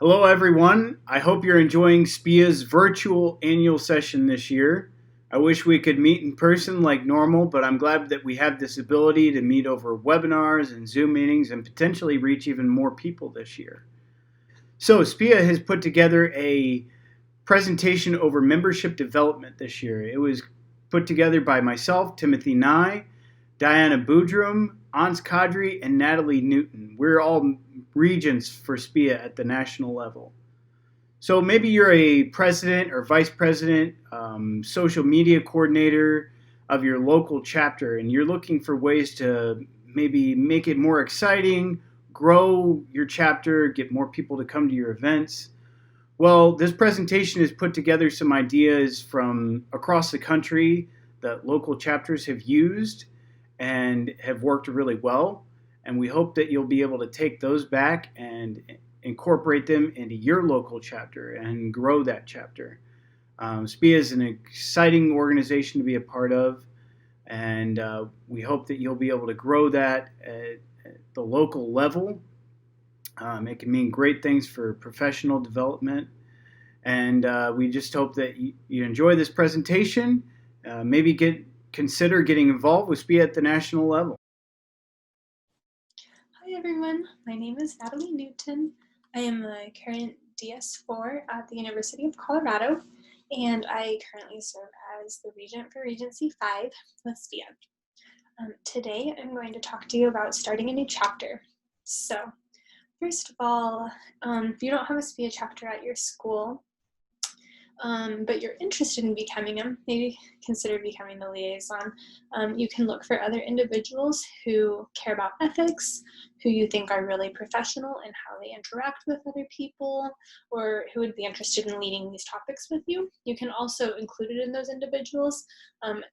Hello, everyone. I hope you're enjoying SPEA's virtual annual session this year. I wish we could meet in person like normal, but I'm glad that we have this ability to meet over webinars and Zoom meetings and potentially reach even more people this year. So, SPEA has put together a presentation over membership development this year. It was put together by myself, Timothy Nye, Diana Boudrum, Ans Kadri, and Natalie Newton. We're all regents for SPEA at the national level. So maybe you're a president or vice president, social media coordinator of your local chapter, and you're looking for ways to maybe make it more exciting, grow your chapter, get more people to come to your events. Well, this presentation has put together some ideas from across the country that local chapters have used and have worked really well. And we hope that you'll be able to take those back and incorporate them into your local chapter and grow that chapter. SPEA is an exciting organization to be a part of, and we hope that you'll be able to grow that at the local level. It can mean great things for professional development, and we just hope that you enjoy this presentation. Maybe consider getting involved with SPEA at the national level. Hi everyone, my name is Natalie Newton. I am a current DS4 at the University of Colorado, and I currently serve as the Regent for Regency 5 with SPEA. Today I'm going to talk to you about starting a new chapter. So first of all, if you don't have a SPEA chapter at your school, but you're interested in becoming them, maybe consider becoming the liaison. You can look for other individuals who care about ethics, who you think are really professional in how they interact with other people, or who would be interested in leading these topics with you. You can also, included in those individuals,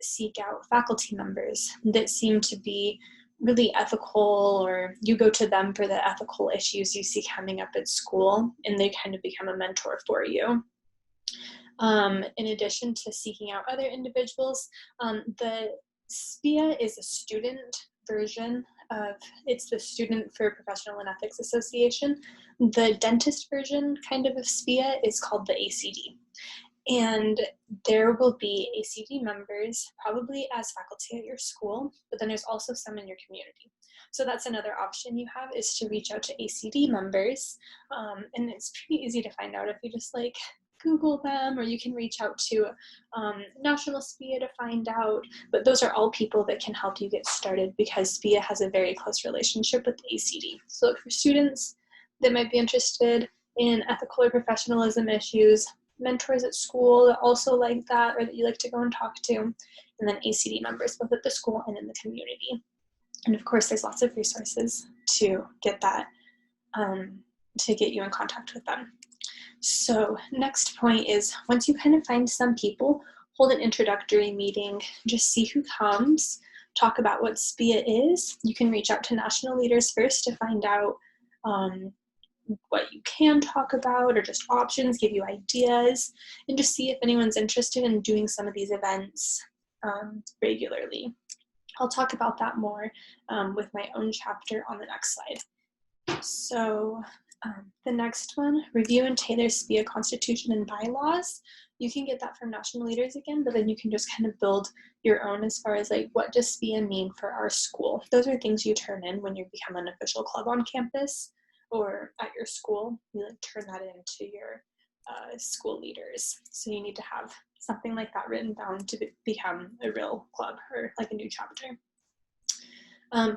seek out faculty members that seem to be really ethical, or you go to them for the ethical issues you see coming up at school, and they kind of become a mentor for you. In addition to seeking out other individuals, the SPEA is a student version of, it's the Student for Professional and Ethics Association. The dentist version kind of SPEA is called the ACD. And there will be ACD members probably as faculty at your school, but then there's also some in your community. So that's another option you have, is to reach out to ACD members. And it's pretty easy to find out if you just Google them, or you can reach out to National SPEA to find out, but those are all people that can help you get started because SPEA has a very close relationship with the ACD. So look for students that might be interested in ethical or professionalism issues, mentors at school that also like that or that you like to go and talk to, and then ACD members both at the school and in the community. And of course, there's lots of resources to get that, to get you in contact with them. So next point is, once you kind of find some people, hold an introductory meeting, just see who comes, talk about what SPEA is. You can reach out to national leaders first to find out what you can talk about, or just options, give you ideas, and just see if anyone's interested in doing some of these events regularly. I'll talk about that more with my own chapter on the next slide. So the next one, review and tailor SPEA constitution and bylaws. You can get that from national leaders again, but then you can just kind of build your own as far as what does SPEA mean for our school. Those are things you turn in when you become an official club on campus or at your school. You turn that into your school leaders. So you need to have something like that written down to become a real club or a new chapter.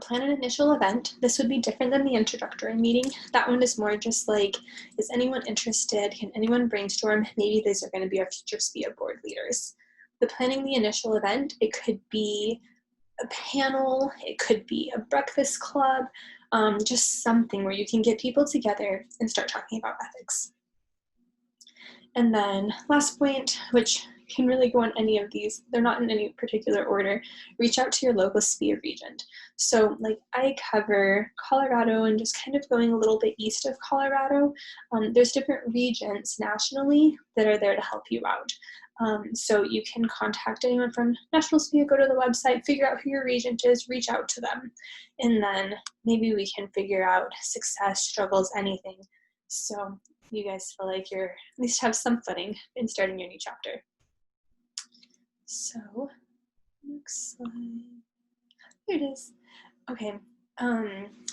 Plan an initial event. This would be different than the introductory meeting. That one is more just is anyone interested? Can anyone brainstorm? Maybe these are going to be our future SPEA board leaders. The planning the initial event, it could be a panel, it could be a breakfast club, just something where you can get people together and start talking about ethics. And then last point, which can really go on any of these, they're not in any particular order, reach out to your local SPEA regent. So I cover Colorado and just kind of going a little bit east of Colorado. There's different regents nationally that are there to help you out. So you can contact anyone from National SPEA, go to the website, figure out who your regent is, reach out to them, and then maybe we can figure out success, struggles, anything. So you guys feel like you're at least have some footing in starting your new chapter. So, next slide. Here it is. Okay.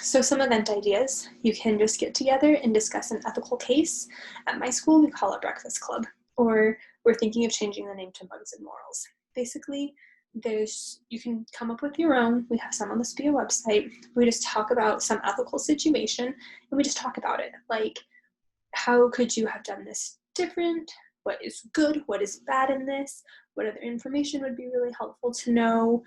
So some event ideas. You can just get together and discuss an ethical case. At my school, we call it Breakfast Club, or we're thinking of changing the name to Mugs and Morals. Basically, you can come up with your own. We have some on the SPEA website. We just talk about some ethical situation, and we just talk about it. Like, how could you have done this different? What is good? What is bad in this? What other information would be really helpful to know?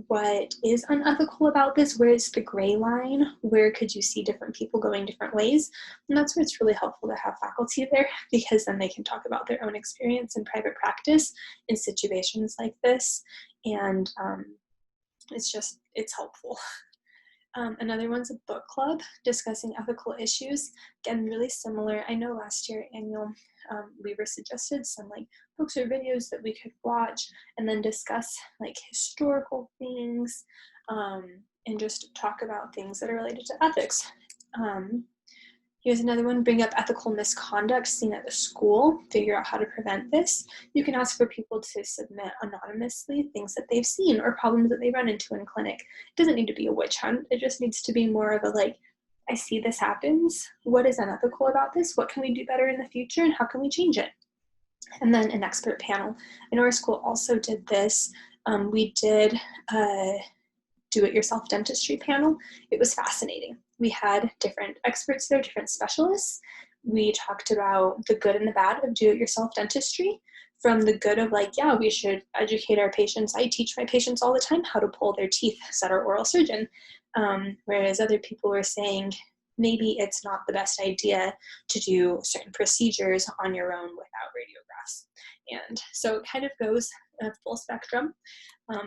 What is unethical about this? Where is the gray line? Where could you see different people going different ways? And that's where it's really helpful to have faculty there, because then they can talk about their own experience in private practice in situations like this. And it's helpful. Another one's a book club discussing ethical issues. Again, really similar. I know last year annual, we were suggested some like books or videos that we could watch and then discuss like historical things, and just talk about things that are related to ethics. Here's another one, bring up ethical misconduct seen at the school, figure out how to prevent this. You can ask for people to submit anonymously things that they've seen or problems that they run into in clinic. It doesn't need to be a witch hunt. It just needs to be more of a like, I see this happens. What is unethical about this? What can we do better in the future and how can we change it? And then an expert panel. I know our school also did this. We did a do-it-yourself dentistry panel. It was fascinating. We had different experts there, different specialists. We talked about the good and the bad of do-it-yourself dentistry, from the good of like, yeah, we should educate our patients. I teach my patients all the time how to pull their teeth, said our oral surgeon. Whereas other people were saying, maybe it's not the best idea to do certain procedures on your own without radiographs. And so it kind of goes full spectrum.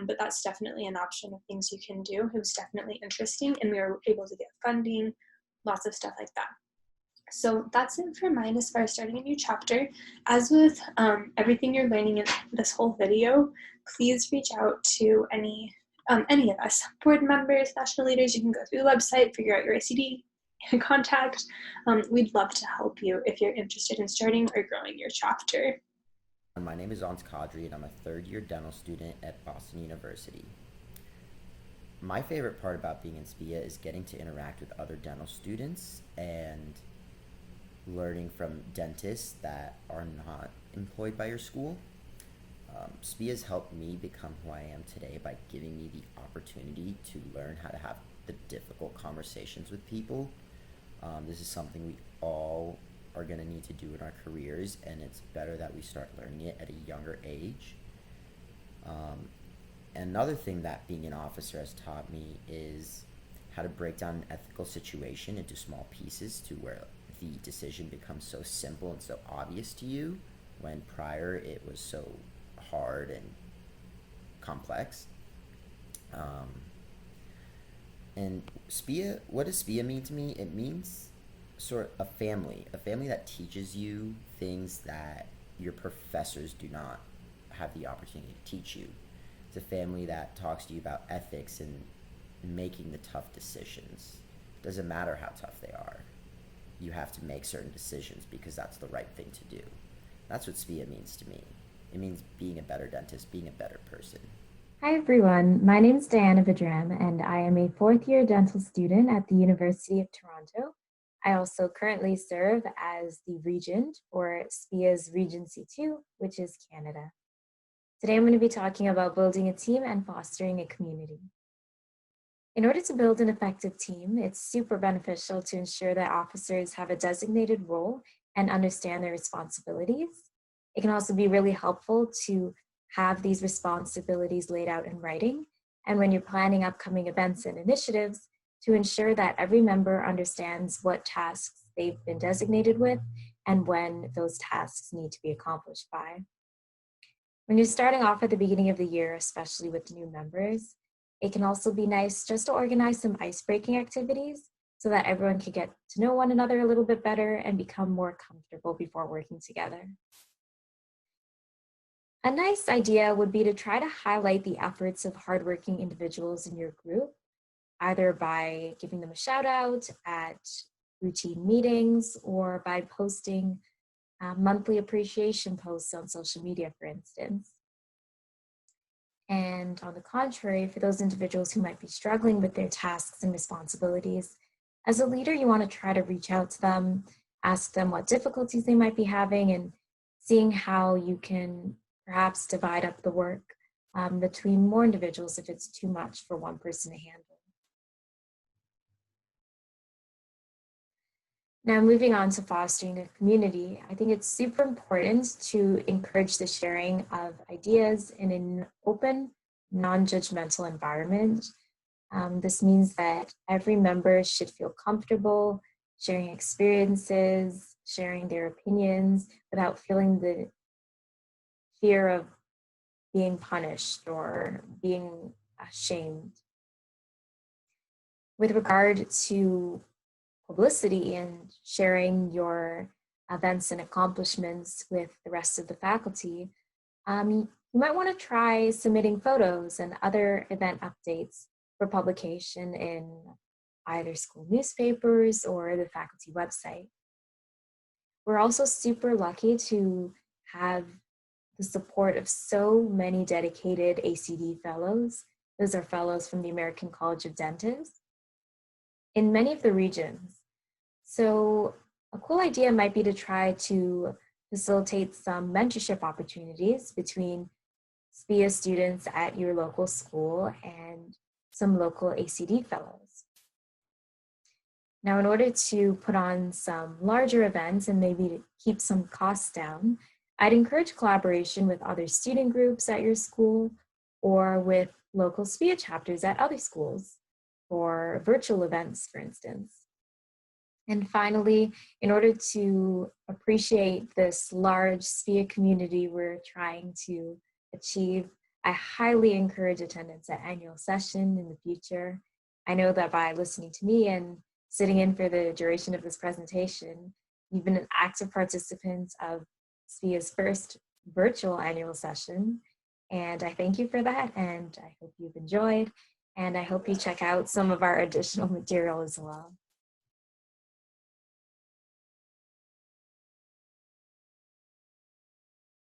But that's definitely an option of things you can do. It was definitely interesting, and we were able to get funding, lots of stuff like that. So that's it for mine as far as starting a new chapter. As with everything you're learning in this whole video, please reach out to any of us, board members, national leaders. You can go through the website, figure out your ICD contact. We'd love to help you if you're interested in starting or growing your chapter. My name is Aileen, and I'm a third-year dental student at Boston University. My favorite part about being in SPEA is getting to interact with other dental students and learning from dentists that are not employed by your school. SPEA has helped me become who I am today by giving me the opportunity to learn how to have the difficult conversations with people. This is something we all are going to need to do in our careers, and it's better that we start learning it at a younger age. Another thing that being an officer has taught me is how to break down an ethical situation into small pieces to where the decision becomes so simple and so obvious to you, when prior it was so hard and complex. And SPEA, what does SPEA mean to me? It means sort of a family that teaches you things that your professors do not have the opportunity to teach you. It's a family that talks to you about ethics and making the tough decisions. Doesn't matter how tough they are. You have to make certain decisions because that's the right thing to do. That's what SPEA means to me. It means being a better dentist, being a better person. Hi everyone, my name is Diana Vidram and I am a fourth-year dental student at the University of Toronto. I also currently serve as the Regent for SPEA's Regency 2, which is Canada. Today I'm going to be talking about building a team and fostering a community. In order to build an effective team, it's super beneficial to ensure that officers have a designated role and understand their responsibilities. It can also be really helpful to have these responsibilities laid out in writing, and when you're planning upcoming events and initiatives, to ensure that every member understands what tasks they've been designated with and when those tasks need to be accomplished by. When you're starting off at the beginning of the year, especially with new members, it can also be nice just to organize some ice-breaking activities so that everyone can get to know one another a little bit better and become more comfortable before working together. A nice idea would be to try to highlight the efforts of hardworking individuals in your group, either by giving them a shout out at routine meetings or by posting monthly appreciation posts on social media, for instance. And on the contrary, for those individuals who might be struggling with their tasks and responsibilities, as a leader, you want to try to reach out to them, ask them what difficulties they might be having, and seeing how you can perhaps divide up the work between more individuals if it's too much for one person to handle. Now, moving on to fostering a community, I think it's super important to encourage the sharing of ideas in an open, non-judgmental environment. This means that every member should feel comfortable sharing experiences, sharing their opinions without feeling the fear of being punished or being shamed. With regard to publicity and sharing your events and accomplishments with the rest of the faculty, you might want to try submitting photos and other event updates for publication in either school newspapers or the faculty website. We're also super lucky to have the support of so many dedicated ACD fellows. Those are fellows from the American College of Dentists in many of the regions. So a cool idea might be to try to facilitate some mentorship opportunities between SPEA students at your local school and some local ACD fellows. Now, in order to put on some larger events and maybe to keep some costs down, I'd encourage collaboration with other student groups at your school or with local SPEA chapters at other schools for virtual events, for instance. And finally, in order to appreciate this large SPEA community we're trying to achieve, I highly encourage attendance at annual session in the future. I know that by listening to me and sitting in for the duration of this presentation, you've been an active participant of SPEA's first virtual annual session. And I thank you for that, and I hope you've enjoyed, and I hope you check out some of our additional material as well.